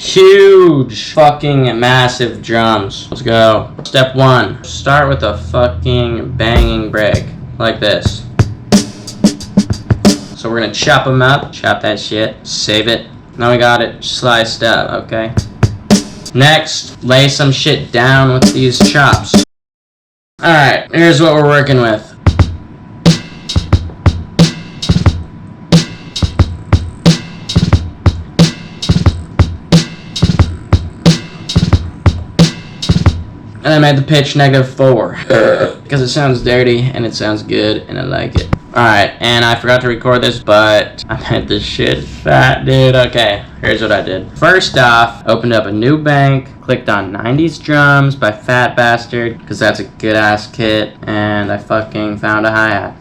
Huge fucking massive drums. Let's go. Step 1. Start with a fucking banging break. Like this. So we're gonna chop them up. Chop that shit. Save it. Now we got it sliced up, okay? Next, lay some shit down with these chops. Alright, here's what we're working with. And I made the pitch -4 because it sounds dirty and it sounds good and I like it. Alright, and I forgot to record this, but I made this shit fat, dude. Okay, here's what I did. First off, opened up a new bank, clicked on 90s Drums by Phat Bastard, because that's a good ass kit, and I fucking found a hi-hat.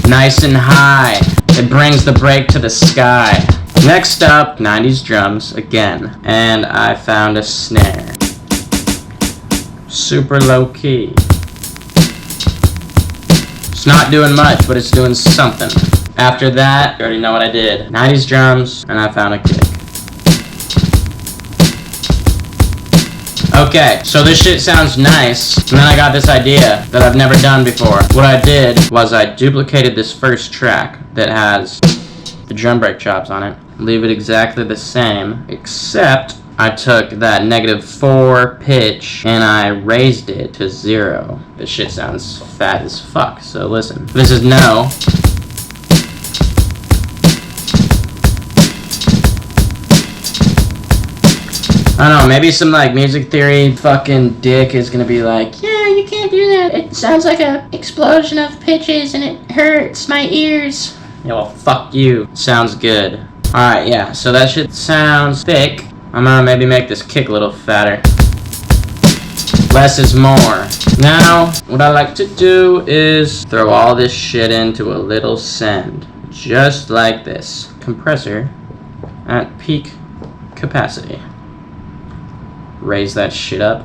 Nice and high. It brings the break to the sky. Next up, 90s Drums again, and I found a snare. Super low key. It's not doing much, but it's doing something. After that, you already know what I did. 90s Drums, and I found a kick. Okay, so this shit sounds nice, and then I got this idea that I've never done before. What I did was I duplicated this first track that has the drum break chops on it. Leave it exactly the same, except I took that -4 pitch and I raised it to 0. This shit sounds fat as fuck, so listen. This is no. I don't know, maybe some like music theory fucking dick is gonna be like, yeah, you can't do that. It sounds like a explosion of pitches and it hurts my ears. Yeah, well, fuck you. Sounds good. Alright, yeah, so that shit sounds thick. I'm gonna maybe make this kick a little fatter. Less is more. Now, what I like to do is throw all this shit into a little send. Just like this. Compressor at peak capacity. Raise that shit up.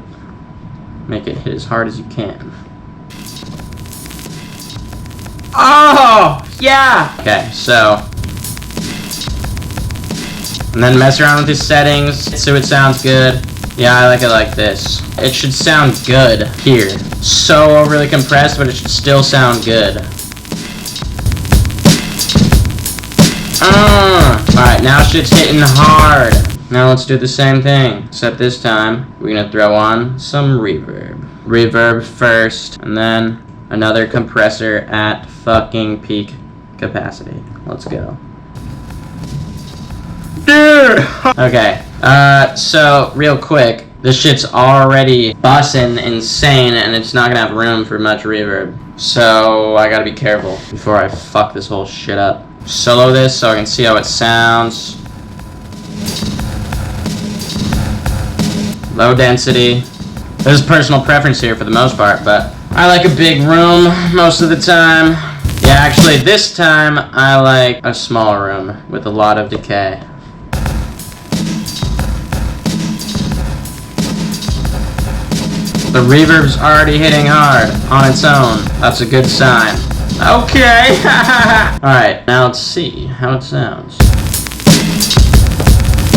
Make it hit as hard as you can. Oh, yeah! Okay, so. And then mess around with these settings, so it sounds good. Yeah, I like it like this. It should sound good here. So overly compressed, but it should still sound good. Alright, now shit's hitting hard. Now let's do the same thing, except this time we're gonna throw on some reverb. Reverb first, and then another compressor at fucking peak capacity. Let's go. Dude! Okay, so real quick, this shit's already bussin' insane and it's not gonna have room for much reverb. So I gotta be careful before I fuck this whole shit up. Solo this so I can see how it sounds. Low density. There's personal preference here for the most part, but I like a big room most of the time. Yeah, actually this time I like a small room with a lot of decay. The reverb's already hitting hard on its own. That's a good sign. Okay. Alright, now let's see how it sounds.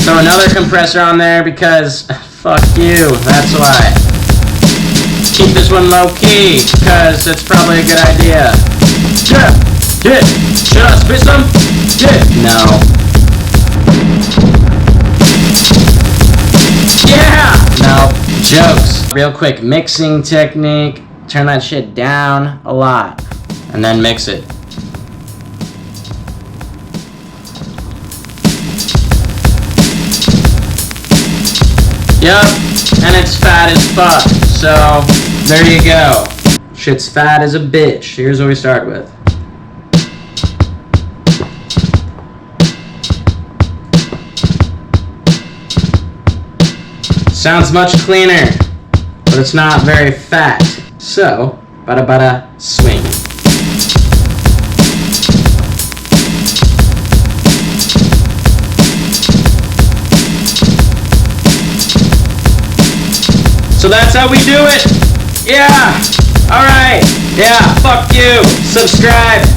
Throw another compressor on there because fuck you, that's why. Keep this one low key, because it's probably a good idea. Yeah, yeah. Should I spit some? Yeah. No. Yeah! No. Jokes. Real quick mixing technique. Turn that shit down a lot. And then mix it. Yup, and it's fat as fuck, so there you go. Shit's fat as a bitch. Here's what we start with. Sounds much cleaner, but it's not very fat. So, bada bada swing. So that's how we do it. Yeah. All right. Yeah. Fuck you. Subscribe.